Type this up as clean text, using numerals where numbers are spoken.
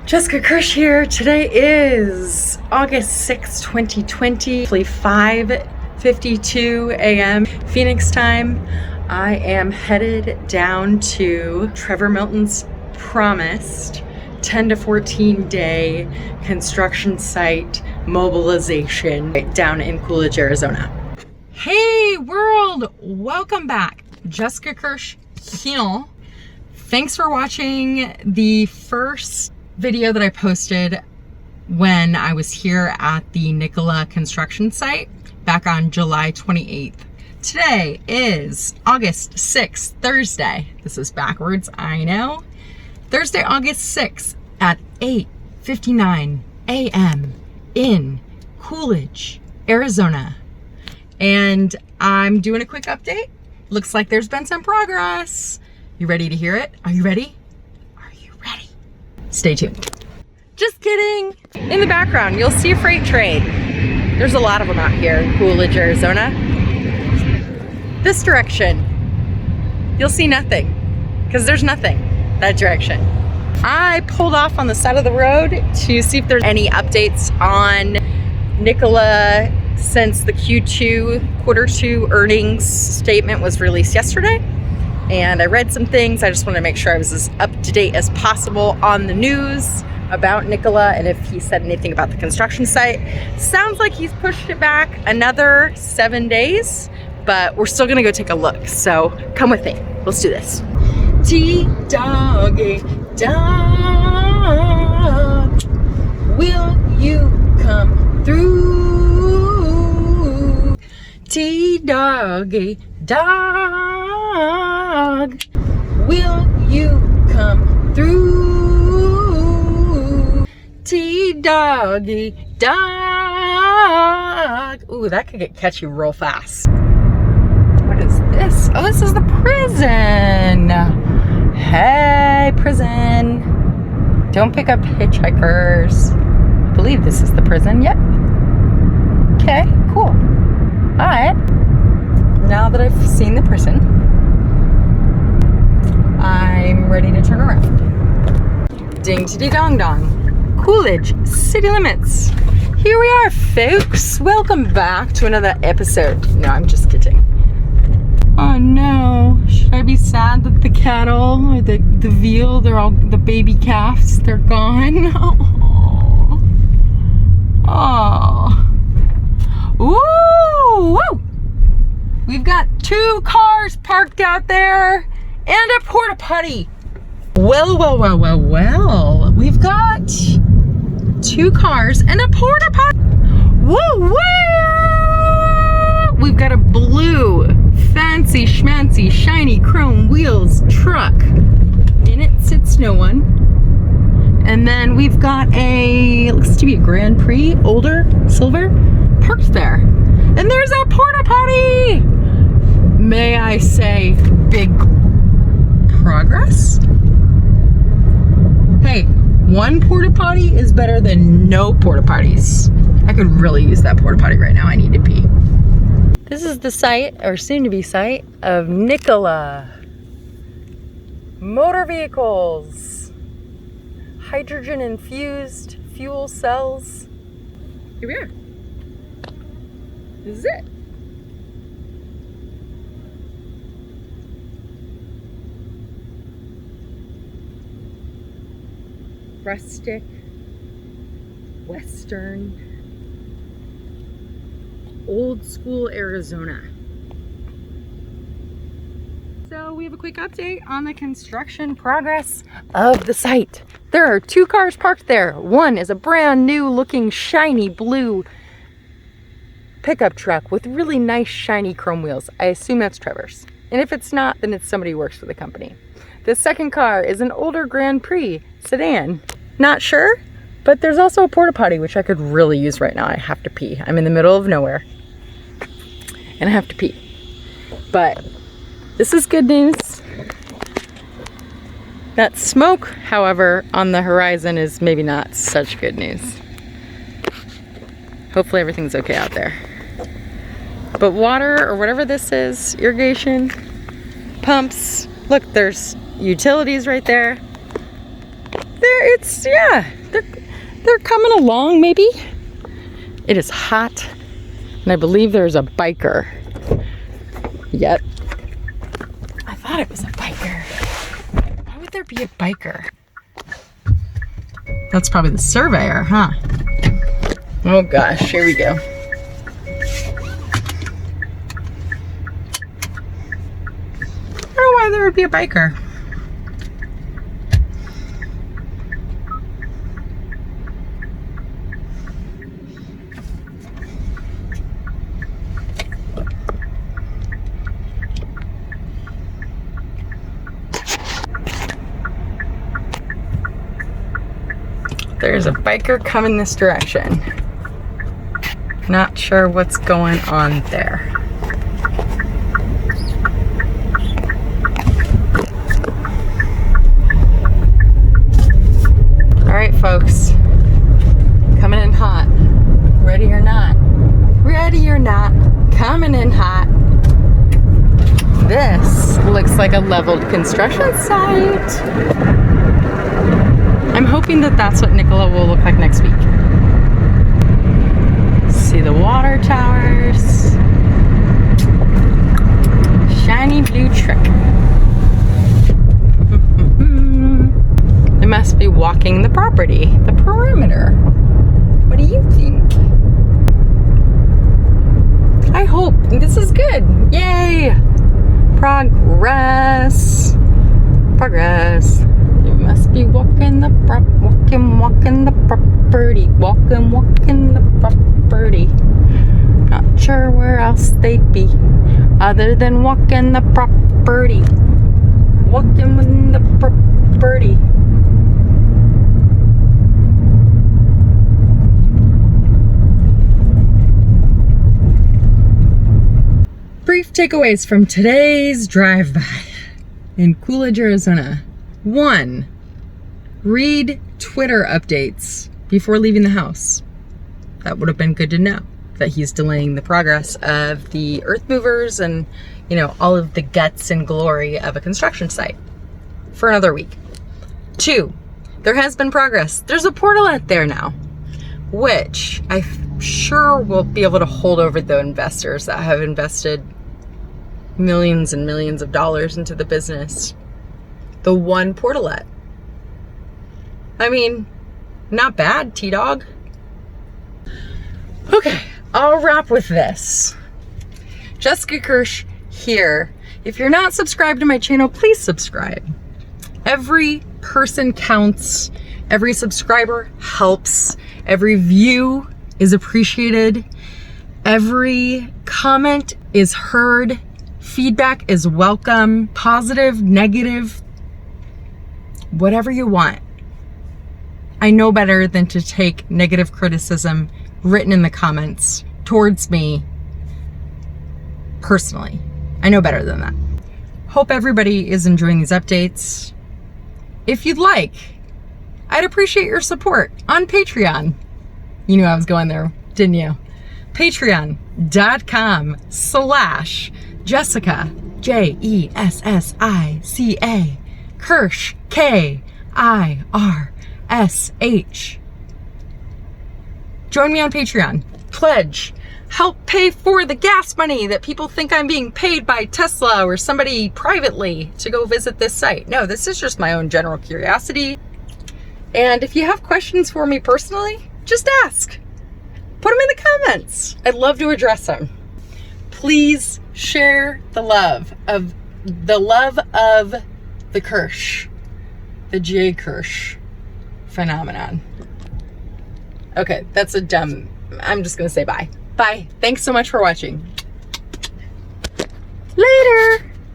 Jessica Kirsh here. Today is August 6, 2020, 5:52 a.m. Phoenix time. I am headed down to Trevor Milton's promised 10 to 14 day construction site mobilization down in Coolidge, Arizona. Hey world, welcome back. Jessica Kirsh here. Thanks for watching the first video that I posted when I was here at the Nikola construction site back on July 28th. Today is August 6th, Thursday. This is backwards, I know. Thursday, August 6th at 8:59 a.m. in Coolidge, Arizona. And I'm doing a quick update. Looks like there's been some progress. You ready to hear it? Are you ready? Stay tuned. Just kidding. In the background, you'll see a freight train. There's a lot of them out here in Coolidge, Arizona. This direction, you'll see nothing because there's nothing that direction. I pulled off on the side of the road to see if there's any updates on Nikola since the quarter two earnings statement was released yesterday. And I read some things. I just wanted to make sure I was as up to date as possible on the news about Nikola and if he said anything about the construction site. Sounds like he's pushed it back another 7 days, but we're still gonna go take a look. So come with me, let's do this. T-doggy dog, will you come through? T-doggy dog, will you come through? T-doggy dog. Ooh, that could get catchy real fast. What is this? Oh, this is the prison. Hey, prison. Don't pick up hitchhikers. I believe this is the prison. Yep. Okay, cool. All right. Now that I've seen the prison, I'm ready to turn around. Ding-titty-dong-dong. Coolidge, city limits. Here we are, folks. Welcome back to another episode. No, I'm just kidding. Oh no, should I be sad that the cattle or the veal, they're all, the baby calves, they're gone? Oh. Ooh, woo! We've got 2 cars parked out there and a porta potty. Well. We've got 2 cars and a porta potty. Woo woo! We've got a blue, fancy schmancy, shiny chrome wheels truck. In it sits no one. And then we've got a, looks to be a Grand Prix, older, silver, parked there. And there's our porta potty. May I say, big progress? Hey, 1 porta potty is better than no porta potties. I could really use that porta potty right now. I need to pee. This is the site, or soon to be site, of Nikola. Motor vehicles. Hydrogen infused fuel cells. Here we are. This is it. Rustic, western, old school Arizona. So we have a quick update on the construction progress of the site. There are 2 cars parked there. One is a brand new looking shiny blue pickup truck with really nice shiny chrome wheels. I assume that's Trevor's. And if it's not, then it's somebody who works for the company. The second car is an older Grand Prix sedan. Not sure, but there's also a porta potty, which I could really use right now. I have to pee. I'm in the middle of nowhere and I have to pee. But this is good news. That smoke, however, on the horizon is maybe not such good news. Hopefully everything's okay out there. But water, or whatever this is, irrigation, pumps, look, there's utilities right there. they're coming along maybe. It is hot, and I believe there's a biker. Yep. I thought it was a biker. Why would there be a biker? That's probably the surveyor, huh? Oh gosh, here we go. I don't know why there would be a biker. There's a biker coming this direction. Not sure what's going on there. All right, folks. Coming in hot. Ready or not. Ready or not. Coming in hot. This looks like a leveled construction site. I'm hoping that that's what Nikola will look like next week. See the water towers. Shiny blue truck. They must be walking the property, the perimeter. What do you think? I hope this is good. Yay! Progress. Progress. You must be walking the walking the property, walking the property. Not sure where else they'd be, other than walking the property, walking with the property. Brief takeaways from today's drive-by in Coolidge, Arizona. 1. Read Twitter updates before leaving the house. That would have been good to know, that he's delaying the progress of the earth movers and, all of the guts and glory of a construction site for another week. 2, there has been progress. There's a portal out there now, which I sure will be able to hold over the investors that have invested millions and millions of dollars into the business. The one portalet. I mean, not bad, T-Dog. Okay, I'll wrap with this. Jessica Kirsh here. If you're not subscribed to my channel, please subscribe. Every person counts. Every subscriber helps. Every view is appreciated. Every comment is heard. Feedback is welcome. Positive, negative, whatever you want. I know better than to take negative criticism written in the comments towards me personally. I know better than that. Hope everybody is enjoying these updates. If you'd like, I'd appreciate your support on Patreon. You knew I was going there, didn't you? Patreon.com/Jessica, Jessica, Kirsh, Kirsh. Join me on Patreon. Pledge. Help pay for the gas money that people think I'm being paid by Tesla or somebody privately to go visit this site. No, this is just my own general curiosity. And if you have questions for me personally, just ask. Put them in the comments. I'd love to address them. Please share the love of the Kirsh, the J. Kirsh phenomenon. Okay, that's I'm just gonna say bye. Bye. Thanks so much for watching. Later.